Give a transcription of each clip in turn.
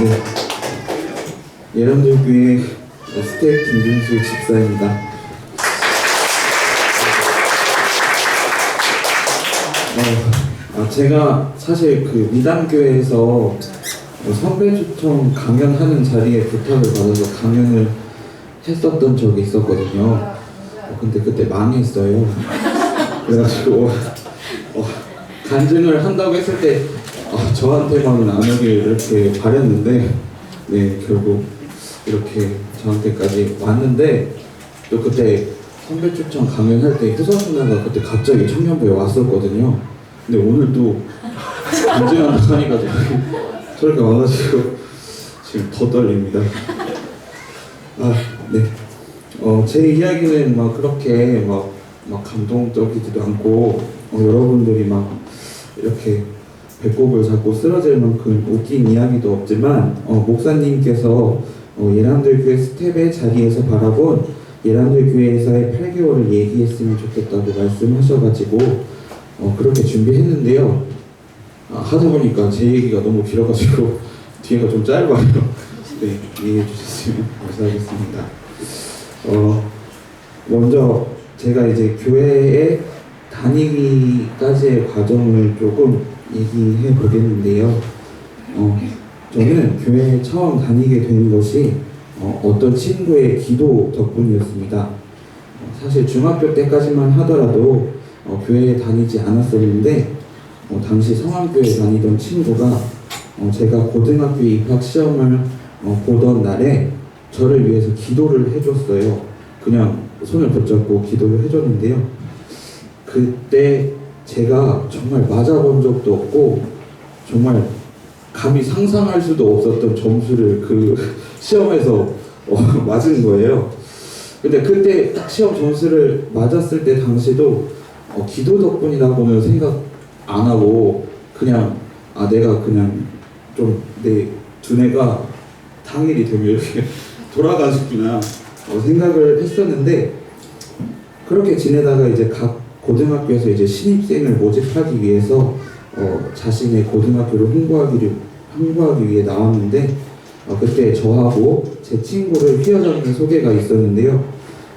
네. 예람들교회 스텝 김준수 집사입니다. 제가 사실 그 미담교회에서 선배 초청 강연하는 자리에 부탁을 받아서 강연을 했었던 적이 있었거든요. 근데 그때 망했어요. 그래가지고 간증을 한다고 했을 때 저한테만은 안 오길 이렇게 바랬는데, 네, 결국 이렇게 저한테까지 왔는데, 또 그때 선배 초청 강연할 때 효선 누나가 그때 갑자기 청년부에 왔었거든요. 근데 오늘 또 간증한다고 하니까 저렇게 와가지고 지금 더 떨립니다. 네. 제 이야기는 막 그렇게 막 감동적이지도 않고, 여러분들이 막 이렇게 배꼽을 잡고 쓰러질 만큼 웃긴 이야기도 없지만, 목사님께서 예람들 교회 스텝의 자리에서 바라본 예람들 교회에서의 8개월을 얘기했으면 좋겠다고 말씀하셔가지고 그렇게 준비했는데요. 하다 보니까 제 얘기가 너무 길어가지고 뒤에가 좀 짧아요. 네, 이해해 주셨으면 감사하겠습니다. 먼저 제가 이제 교회에 다니기까지의 과정을 조금 얘기해 보겠는데요. 저는 교회에 처음 다니게 된 것이 어떤 친구의 기도 덕분이었습니다. 사실 중학교 때까지만 하더라도 교회에 다니지 않았었는데, 당시 성암교회에 다니던 친구가 제가 고등학교 입학 시험을 보던 날에 저를 위해서 기도를 해줬어요. 그냥 손을 붙잡고 기도를 해줬는데요. 그때 제가 정말 맞아본 적도 없고 정말 감히 상상할 수도 없었던 점수를 그 시험에서 맞은 거예요. 근데 그때 딱 시험 점수를 맞았을 때 당시도 기도 덕분이라고는 생각 안 하고 그냥 내가 그냥 좀 내 두뇌가 당일이 되면 이렇게 돌아가시구나 생각을 했었는데, 그렇게 지내다가 이제 각 고등학교에서 이제 신입생을 모집하기 위해서 자신의 고등학교를 홍보하기 위해 나왔는데, 그때 저하고 제 친구를 휘어잡는 소개가 있었는데요.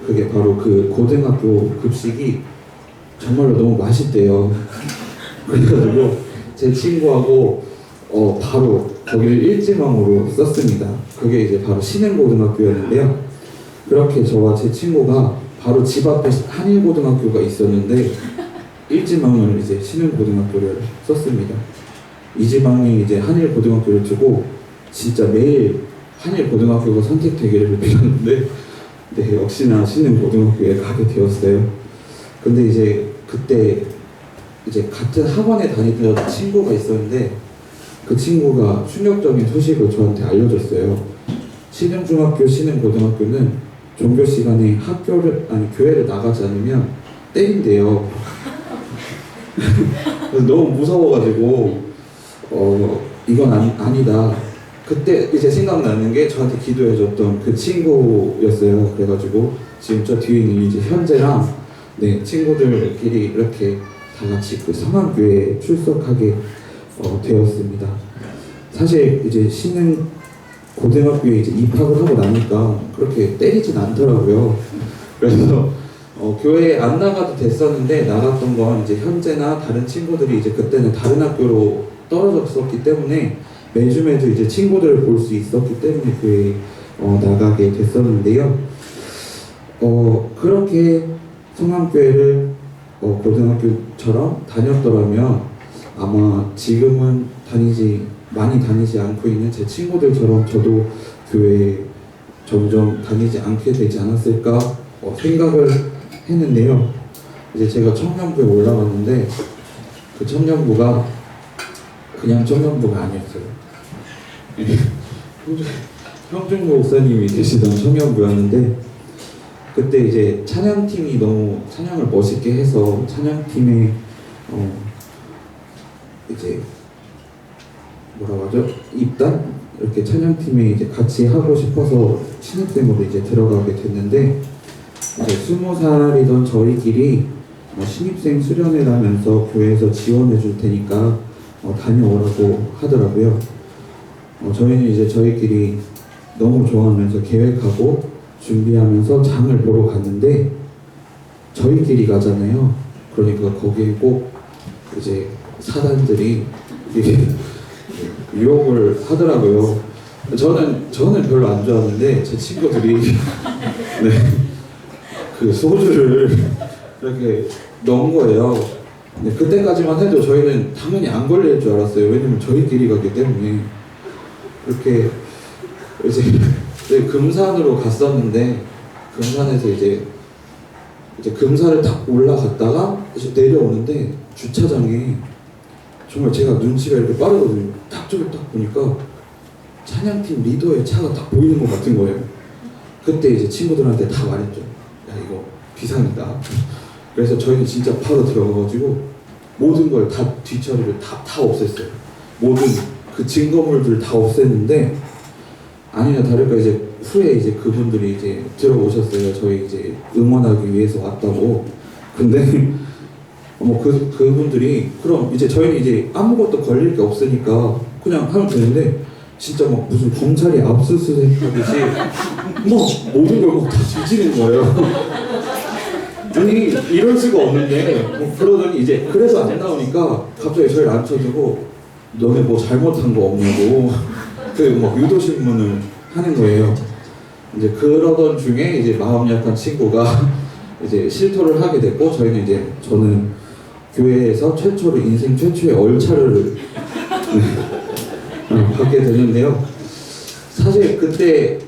그게 바로 그 고등학교 급식이 정말로 너무 맛있대요. 그래가지고 제 친구하고 바로 거기를 일지망으로 썼습니다. 그게 이제 바로 신흥고등학교였는데요. 그렇게 저와 제 친구가 바로 집 앞에 한일고등학교가 있었는데 일지망을 이제 신흥고등학교를 썼습니다. 이지망이 이제 한일고등학교를 두고 진짜 매일 한일고등학교가 선택되기를 빌었는데, 네, 역시나 신흥고등학교에 가게 되었어요. 근데 이제 그때 이제 같은 학원에 다니던 친구가 있었는데, 그 친구가 충격적인 소식을 저한테 알려줬어요. 신흥중학교, 신흥고등학교는 종교 시간에 교회를 나가지 않으면 때린대요. 그래서 너무 무서워가지고 이건 아니다. 그때 이제 생각나는 게 저한테 기도해줬던 그 친구였어요. 그래가지고 지금 저 뒤에 있는 이제 현재랑 친구들끼리 이렇게 다 같이 그 성암교회에 출석하게 되었습니다. 사실 이제 신흥 고등학교에 이제 입학을 하고 나니까 그렇게 때리진 않더라고요. 그래서 교회에 안 나가도 됐었는데, 나갔던 건 이제 현재나 다른 친구들이 이제 그때는 다른 학교로 떨어졌었기 때문에 매주 이제 친구들을 볼 수 있었기 때문에 교회에 나가게 됐었는데요. 그렇게 성암교회를 고등학교처럼 다녔더라면 아마 지금은 많이 다니지 않고 있는 제 친구들처럼 저도 교회에 점점 다니지 않게 되지 않았을까 생각을 했는데요. 이제 제가 청년부에 올라갔는데 그 청년부가 그냥 청년부가 아니었어요. 형준 목사님이 계시던 청년부였는데, 그때 이제 찬양팀이 너무 찬양을 멋있게 해서 찬양팀에 이제 뭐라고 하죠? 입단? 이렇게 찬양팀에 이제 같이 하고 싶어서 신입생으로 이제 들어가게 됐는데, 이제 20살이던 저희끼리 신입생 수련회라면서 교회에서 지원해 줄 테니까 다녀오라고 하더라고요. 저희는 이제 저희끼리 너무 좋아하면서 계획하고 준비하면서 장을 보러 갔는데 저희끼리 가잖아요. 그러니까 거기에 꼭 이제 사단들이 이게 유혹을 하더라고요. 저는 별로 안 좋아하는데 제 친구들이 네, 그 소주를 이렇게 넣은 거예요. 네, 그때까지만 해도 저희는 당연히 안 걸릴 줄 알았어요. 왜냐면 저희끼리 가기 때문에. 이렇게 이제 금산으로 갔었는데 금산에서 이제 금산을 딱 올라갔다가 이제 내려오는데 주차장에 정말 제가 눈치가 이렇게 빠르거든요. 딱 저기 딱 보니까 찬양팀 리더의 차가 딱 보이는 것 같은 거예요. 그때 이제 친구들한테 다 말했죠. 야, 이거 비상이다. 그래서 저희는 진짜 바로 들어가가지고 모든 걸 다 뒤처리를 다 없앴어요. 모든 그 증거물들 다 없앴는데 아니나 다를까 이제 후에 이제 그분들이 이제 들어오셨어요. 저희 이제 응원하기 위해서 왔다고. 근데 그분들이 그럼 이제 저희는 이제 아무것도 걸릴 게 없으니까 그냥 하면 되는데 진짜 막 무슨 검찰이 압수수색하듯이 막 모든 걸 막 다 뒤지는 거예요. 아니 이럴 수가 없는데 그러더니 이제 그래서 안 나오니까 갑자기 저희를 앉혀두고 너네 뭐 잘못한 거 없냐고 그 막 유도신문을 하는 거예요. 이제 그러던 중에 이제 마음 약한 친구가 이제 실토를 하게 됐고 저는 교회에서 인생 최초의 얼차를 받게 되는데요. 사실 그때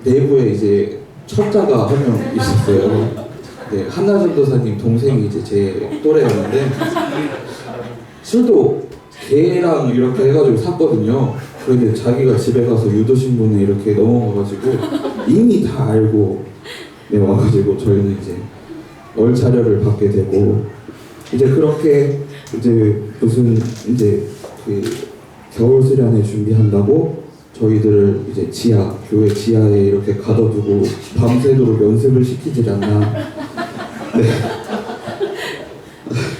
내부에 이제 첩자가 한 명 있었어요. 네, 한나전 도사님 동생이 이제 제 또래였는데 술도 걔랑 이렇게 해가지고 샀거든요. 그런데 자기가 집에 가서 유도신문에 이렇게 넘어가가지고 이미 다 알고 네, 와가지고 저희는 이제 얼차려를 받게 되고 이제 그렇게 이제 무슨 이제 그 겨울 수련회 준비한다고 저희들을 이제 교회 지하에 이렇게 가둬두고 밤새도록 연습을 시키질 않나. 네.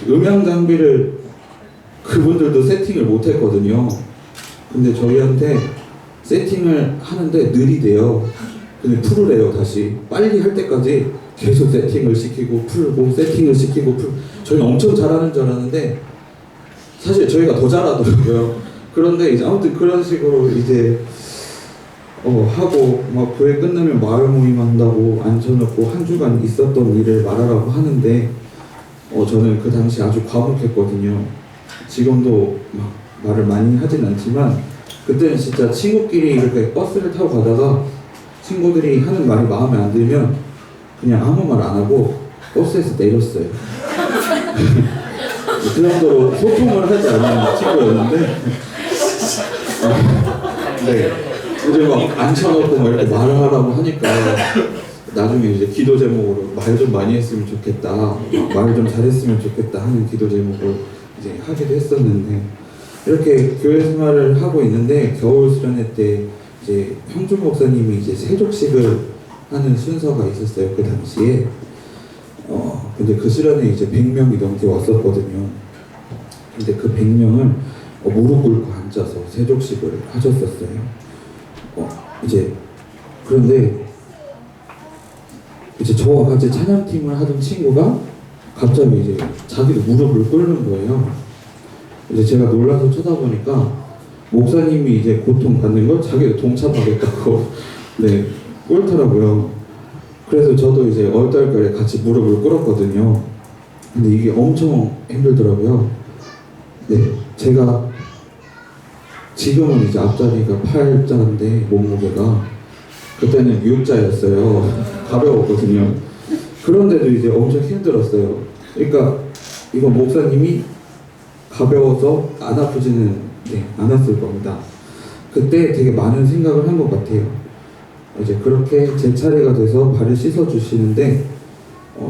음향 장비를 그분들도 세팅을 못했거든요. 근데 저희한테 세팅을 하는데 느리대요. 근데 풀으래요. 다시 빨리 할 때까지 계속 세팅을 시키고 풀고 세팅을 시키고 풀고. 저희는 엄청 잘하는 줄 알았는데 사실 저희가 더 잘하더라고요. 그런데 이제 아무튼 그런 식으로 이제 하고 막 교회 끝나면 마을 모임한다고 앉혀놓고 한 주간 있었던 일을 말하라고 하는데 저는 그 당시 아주 과묵했거든요. 지금도 막 말을 많이 하진 않지만 그때는 진짜 친구끼리 이렇게 버스를 타고 가다가 친구들이 하는 말이 마음에 안 들면 그냥 아무 말 안 하고 버스에서 내렸어요. 그 정도로 소통을 하지 않는 친구였는데 네. 이제 막 앉혀놓고 막 이렇게 말을 하라고 하니까 나중에 이제 기도 제목으로 말 좀 많이 했으면 좋겠다, 말 좀 잘했으면 좋겠다 하는 기도 제목을 이제 하기도 했었는데 이렇게 교회 생활을 하고 있는데 겨울 수련회 때 이제 형준 목사님이 이제 세족식을 하는 순서가 있었어요. 그 당시에 근데 그 수련회 이제 100명이 넘게 왔었거든요. 근데 그 100명을 무릎 꿇고 앉아서 세족식을 하셨었어요. 그런데 이제 저와 같이 찬양팀을 하던 친구가 갑자기 이제 자기도 무릎을 꿇는 거예요. 이제 제가 놀라서 쳐다보니까 목사님이 이제 고통받는 걸 자기도 동참하겠다고 네, 꿇더라고요. 그래서 저도 이제 얼떨결에 같이 무릎을 꿇었거든요. 근데 이게 엄청 힘들더라고요. 네, 제가 지금은 이제 앞자리가 8자인데 몸무게가 그때는 6자였어요. 가벼웠거든요. 그런데도 이제 엄청 힘들었어요. 그러니까 이거 목사님이 가벼워서 안 아프지는 않았을 겁니다. 그때 되게 많은 생각을 한 것 같아요. 이제 그렇게 제 차례가 돼서 발을 씻어 주시는데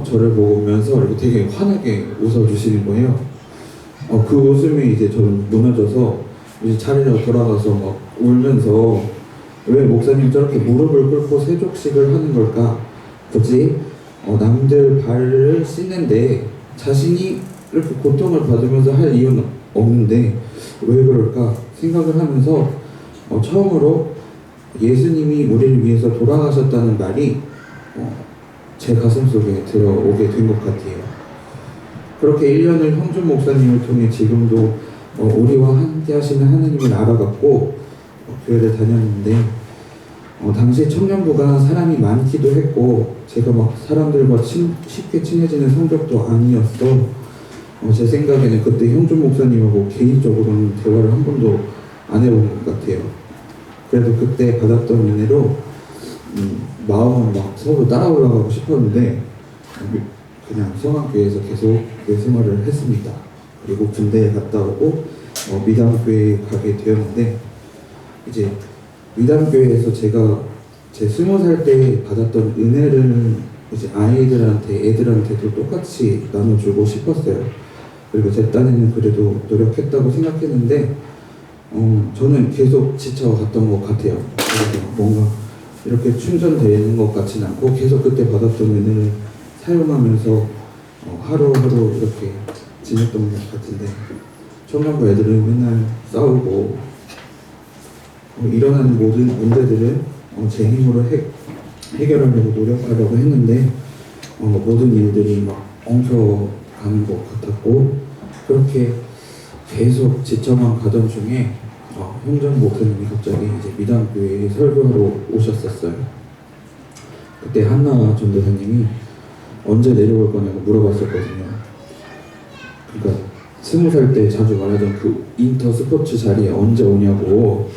저를 보면서 이렇게 되게 환하게 웃어 주시는 거예요. 그 웃음이 이제 저는 무너져서 이제 자리로 돌아가서 막 울면서 왜 목사님 저렇게 무릎을 꿇고 세족식을 하는 걸까? 굳이 남들 발을 씻는데 자신이 이렇게 고통을 받으면서 할 이유는 없는데 왜 그럴까 생각을 하면서 처음으로 예수님이 우리를 위해서 돌아가셨다는 말이 제 가슴 속에 들어오게 된 것 같아요. 그렇게 1년을 형준 목사님을 통해 지금도 우리와 함께 하시는 하나님을 알아갔고 교회를 다녔는데 당시 청년부가 사람이 많기도 했고 제가 막 사람들과 쉽게 친해지는 성격도 아니었어. 제 생각에는 그때 형준 목사님하고 개인적으로는 대화를 한 번도 안 해본 것 같아요. 그래도 그때 받았던 은혜로 마음은 막 서로 따라 올라가고 싶었는데 그냥 성악교회에서 계속 교회 생활을 했습니다. 그리고 군대에 갔다 오고 미담교회에 가게 되었는데 이제 미담교회에서 제가 제 20살 때 받았던 은혜를 이제 애들한테도 똑같이 나눠주고 싶었어요. 그리고 제 딴에는 그래도 노력했다고 생각했는데 저는 계속 지쳐갔던 것 같아요. 그래서 뭔가 이렇게 충전되는 것 같지는 않고 계속 그때 받았던 은혜를 사용하면서 하루하루 이렇게 지냈던 것 같은데 청년부 애들은 맨날 싸우고 일어나는 모든 문제들을 제 힘으로 해결하려고 노력하려고 했는데 모든 일들이 막 엉켜가는 것 같았고 그렇게 계속 지쳐만 가던 중에 형전 목사님이 갑자기 이제 미담교회에 설교하러 오셨었어요. 그때 한나 전도사님이 언제 내려올 거냐고 물어봤었거든요. 그러니까 20살 때 자주 말하던 그 인터 스포츠 자리에 언제 오냐고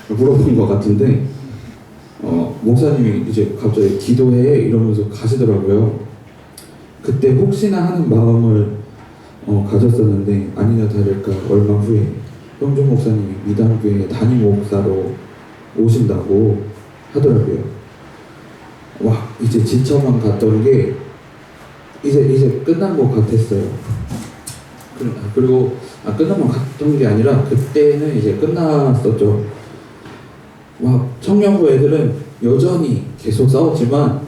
물어본 것 같은데 목사님이 이제 갑자기 기도해 이러면서 가시더라고요. 그때 혹시나 하는 마음을 가졌었는데 아니나 다를까 얼마 후에 형준 목사님이 미담교회 담임 목사로 오신다고 하더라고요. 와 이제 지쳐만 갔던 게 이제 끝난 것 같았어요. 그리고 끝나만 갔던 게 아니라 그때는 이제 끝났었죠. 와 청년부 애들은 여전히 계속 싸웠지만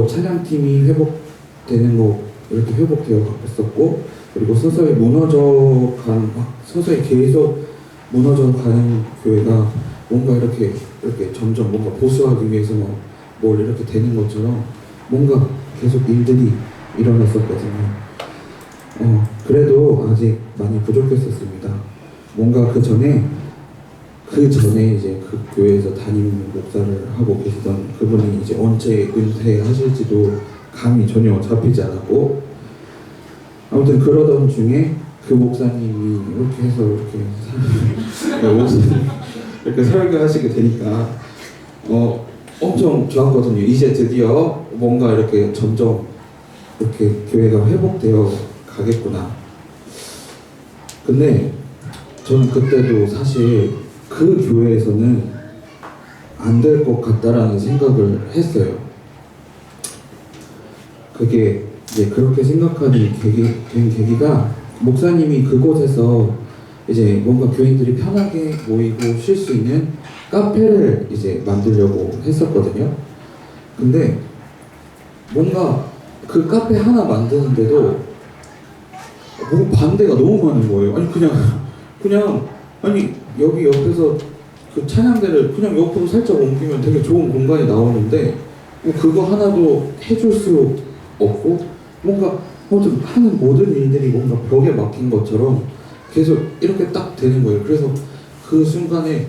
찬양팀이 회복되는 거 이렇게 회복되어 갔었고 그리고 서서히 서서히 계속 무너져 가는 교회가 뭔가 이렇게 점점 뭔가 보수하기 위해서 뭘 이렇게 되는 것처럼 뭔가 계속 일들이 일어났었거든요. 그래도 아직 많이 부족했었습니다. 뭔가 그 전에 이제 그 교회에서 담임 목사를 하고 계시던 그분이 이제 언제 은퇴하실지도 감이 전혀 잡히지 않았고 아무튼 그러던 중에 그 목사님이 이렇게 해서 이렇게 설교하시게 되니까 엄청 좋았거든요. 이제 드디어 뭔가 이렇게 점점 이렇게 교회가 회복되어 가겠구나. 근데 저는 그때도 사실 그 교회에서는 안 될 것 같다라는 생각을 했어요. 그게 이제 그렇게 생각하는 된 계기가 목사님이 그곳에서 이제 뭔가 교인들이 편하게 모이고 쉴 수 있는 카페를 이제 만들려고 했었거든요. 근데 뭔가 그 카페 하나 만드는데도 뭔가 반대가 너무 많은 거예요. 아니 여기 옆에서 그 찬양대를 그냥 옆으로 살짝 옮기면 되게 좋은 공간이 나오는데 그거 하나도 해줄 수 없고 뭔가 좀 하는 모든 일들이 뭔가 벽에 막힌 것처럼 계속 이렇게 딱 되는 거예요. 그래서 그 순간에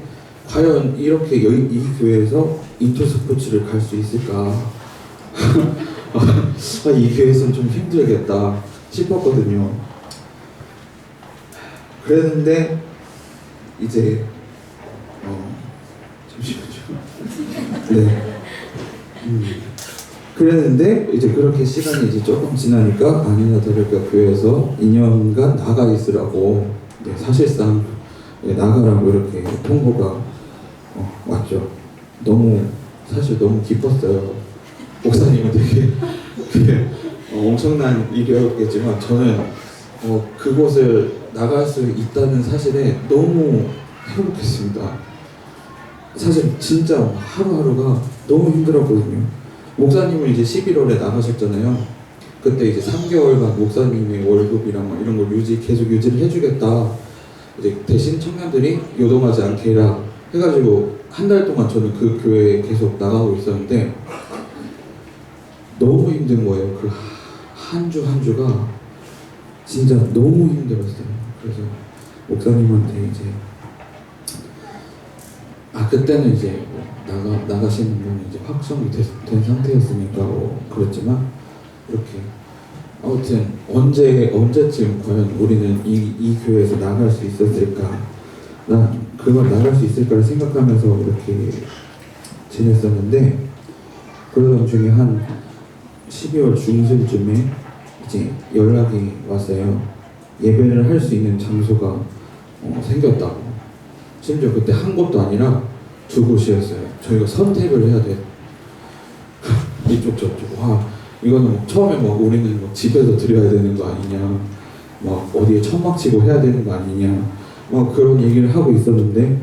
과연 이렇게 이 교회에서 인터스포츠를 갈 수 있을까? 이 교회에서는 좀 힘들겠다 싶었거든요. 그랬는데 이제 잠시만요. 네. 그랬는데 이제 그렇게 시간이 이제 조금 지나니까 아니나 다를까 교회에서 2년간 나가 있으라고 사실상 나가라고 이렇게 통보가 왔죠. 사실 너무 기뻤어요. 목사님은 되게 엄청난 일이었겠지만 저는 그곳을 나갈 수 있다는 사실에 너무 행복했습니다. 사실 진짜 하루하루가 너무 힘들었거든요. 목사님은 이제 11월에 나가셨잖아요. 그때 이제 3개월간 목사님의 월급이랑 이런 걸 계속 유지를 해주겠다. 이제 대신 청년들이 요동하지 않게 해라 해가지고 한 달 동안 저는 그 교회에 계속 나가고 있었는데 너무 힘든 거예요. 그 한 주 한 주가 진짜 너무 힘들었어요. 그래서 목사님한테 이제 그때는 이제 나가시는 분이 이제 확정이 된 상태였으니까 그렇지만 이렇게 아무튼 언제쯤 과연 우리는 이 교회에서 나갈 수 있었을까? 그걸 나갈 수 있을까를 생각하면서 이렇게 지냈었는데 그러던 중에 한 12월 중순쯤에 이제 연락이 왔어요. 예배를 할 수 있는 장소가 생겼다고. 심지어 그때 한 곳도 아니라 두 곳이었어요. 저희가 선택을 해야 돼. 이쪽 저쪽. 이거는 처음에 우리는 집에서 드려야 되는 거 아니냐, 어디에 천막 치고 해야 되는 거 아니냐, 그런 얘기를 하고 있었는데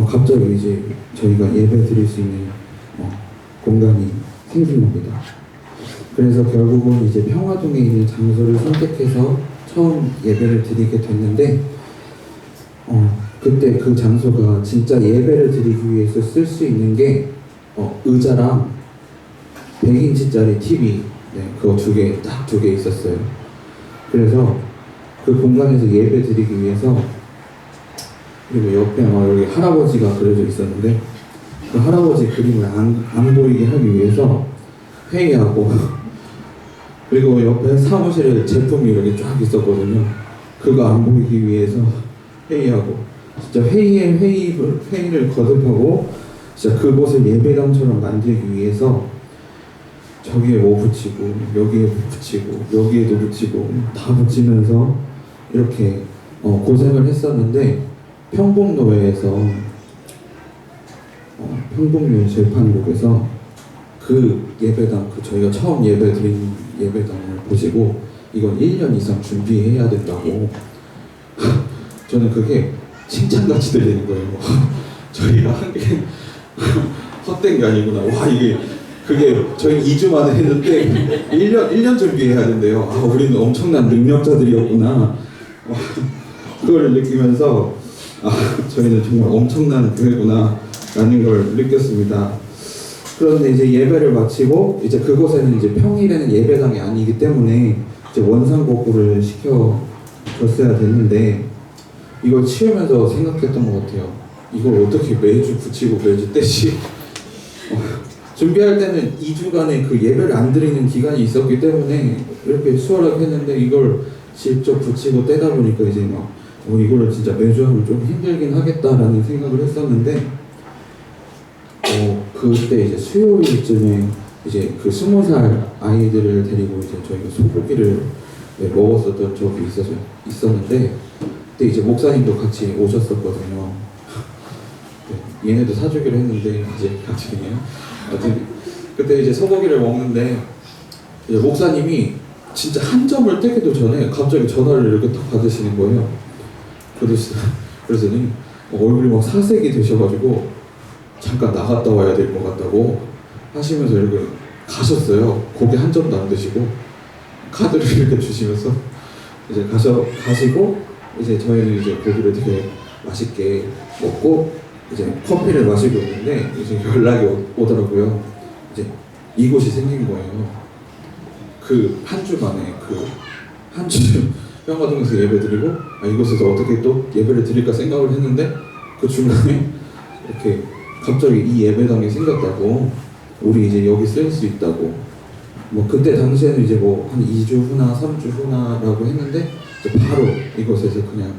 갑자기 이제 저희가 예배 드릴 수 있는 공간이 생긴 겁니다. 그래서 결국은 이제 평화동에 있는 장소를 선택해서 처음 예배를 드리게 됐는데 그때 그 장소가 진짜 예배를 드리기 위해서 쓸 수 있는 게 의자랑 100인치짜리 TV 그거 딱 두 개 있었어요. 그래서 그 공간에서 예배 드리기 위해서 그리고 옆에 여기 할아버지가 그려져 있었는데 그 할아버지 그림을 안 보이게 하기 위해서 회의하고 그리고 옆에 사무실에 제품이 이렇게 쫙 있었거든요. 그거 안 보이기 위해서 회의하고 진짜 회의를 거듭하고 진짜 그곳을 예배당처럼 만들기 위해서 저기에 붙이고 여기에 붙이고 여기에도 붙이고 다 붙이면서 이렇게 고생을 했었는데 평복로에서 평복로 재판국에서 그 예배당 저희가 처음 예배 드린 예배당을 보시고 이건 1년 이상 준비해야 된다고 저는 그게 칭찬같이 들리는 거예요. 저희가 한 게 헛된 게 아니구나. 그게 저희 2주 만에 했는데 1년 준비해야 된대요. 우리는 엄청난 능력자들이었구나. 그걸 느끼면서 저희는 정말 엄청난 교회구나 라는 걸 느꼈습니다. 그런데 이제 예배를 마치고 이제 그곳에는 이제 평일에는 예배당이 아니기 때문에 이제 원상복구를 시켜줬어야 됐는데 이걸 치우면서 생각했던 것 같아요. 이걸 어떻게 매주 붙이고 매주 떼지? 준비할 때는 2주간의 그 예배를 안 드리는 기간이 있었기 때문에 이렇게 수월하게 했는데 이걸 직접 붙이고 떼다 보니까 이제 이거를 진짜 매주 하면 좀 힘들긴 하겠다라는 생각을 했었는데 그때 이제 수요일쯤에 이제 그 20살 아이들을 데리고 이제 저희가 소고기를 먹었었던 적이 있었는데 그때 이제 목사님도 같이 오셨었거든요. 얘네도 사주기로 했는데 이제 나중에요. 그때 이제 소고기를 먹는데 이제 목사님이 진짜 한 점을 떼기도 전에 갑자기 전화를 이렇게 딱 받으시는 거예요. 그래서는 얼굴이 막 사색이 되셔가지고 잠깐 나갔다 와야 될 것 같다고 하시면서 이렇게 가셨어요. 고기 한 점도 안 드시고 카드를 이렇게 주시면서 이제 가시고 이제 저희는 이제 고기를 되게 맛있게 먹고 이제 커피를 마시고 있는데 이제 연락이 오더라고요. 이제 이곳이 생긴 거예요. 그 한 주 만에 한 주 평화동에서 예배드리고 이곳에서 어떻게 또 예배를 드릴까 생각을 했는데 그 중간에 이렇게 갑자기 이 예배당이 생겼다고 우리 이제 여기 쓸 수 있다고 그때 당시에는 이제 한 2주 후나 3주 후나라고 했는데 이제 바로 이곳에서 그냥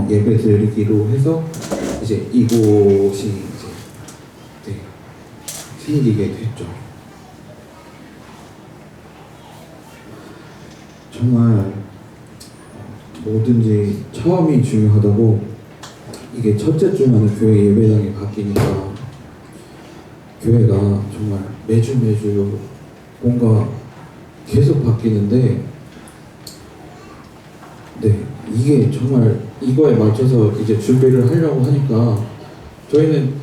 예배 드리기로 해서 이제 이곳이 이제 생기게 됐죠. 정말 뭐든지 처음이 중요하다고 이게 첫째 주만에 교회 예배당이 바뀌니까 교회가 정말 매주 뭔가 계속 바뀌는데 이게 정말 이거에 맞춰서 이제 준비를 하려고 하니까 저희는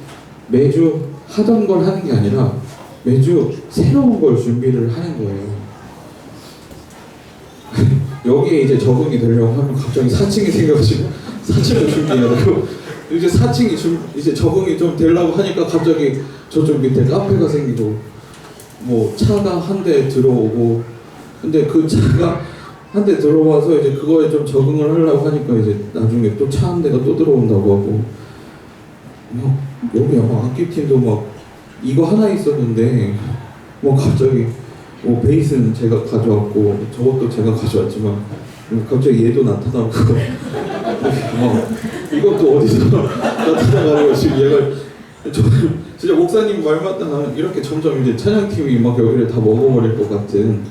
매주 하던 걸 하는 게 아니라 매주 새로운 걸 준비를 하는 거예요. 여기에 이제 적응이 되려고 하면 갑자기 4층이 생겨가지고 4층을 준비해야 되고 이제 4층이 이제 적응이 좀 되려고 하니까 갑자기 저쪽 밑에 카페가 생기고 뭐 차가 한 대 들어오고 근데 그 차가 한 대 들어와서 이제 그거에 좀 적응을 하려고 하니까 이제 나중에 또 차 한 대가 또 들어온다고 하고 막 여기 막 악기팀도 막 이거 하나 있었는데 뭐 갑자기 뭐 베이스는 제가 가져왔고 저것도 제가 가져왔지만 갑자기 얘도 나타나고 막 이것도 어디서 나타나가지고 지금 얘가 저는 진짜 목사님 말 맞다면 이렇게 점점 이제 찬양팀이 막 여기를 다 먹어버릴 것 같은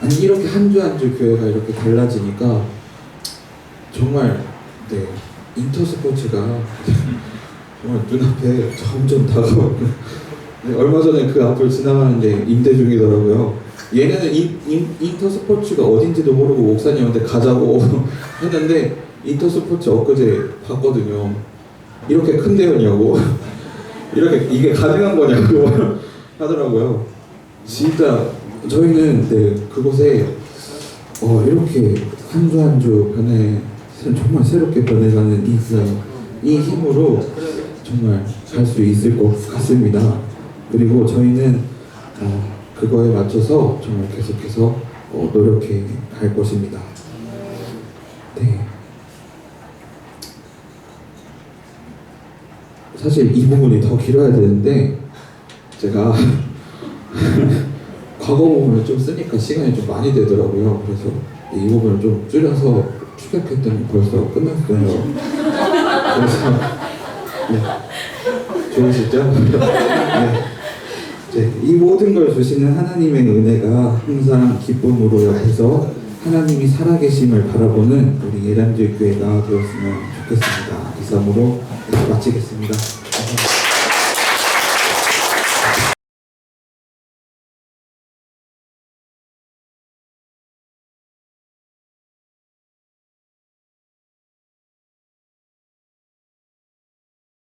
아니 이렇게 한 주 한 주 교회가 이렇게 달라지니까 정말 네 인터스포츠가 정말 눈앞에 점점 다가오고 네, 얼마 전에 그 앞을 지나가는데 임대 중이더라고요. 얘네는 인터스포츠가 어딘지도 모르고 목사님한테 가자고 했는데 인터스포츠 엊그제 봤거든요. 이렇게 큰 데였냐고 이렇게 이게 가능한 거냐고 하더라고요. 진짜 저희는 네 그곳에 이렇게 한 주 한 주 정말 새롭게 변해가는 이 힘으로 정말 갈 수 있을 것 같습니다. 그리고 저희는 그거에 맞춰서 정말 계속해서 노력해 갈 것입니다. 네. 사실 이 부분이 더 길어야 되는데 제가 과거 부분을 좀 쓰니까 시간이 좀 많이 되더라고요. 그래서 이 부분을 좀 줄여서 축약했더니 벌써 끝났어요. 그래서 네. 좋으시죠? 네. 이 모든 걸 주시는 하나님의 은혜가 항상 기쁨으로 옆에서 하나님이 살아계심을 바라보는 우리 예란주 교회가 되었으면 좋겠습니다. 이상으로 마치겠습니다. 감사합니다.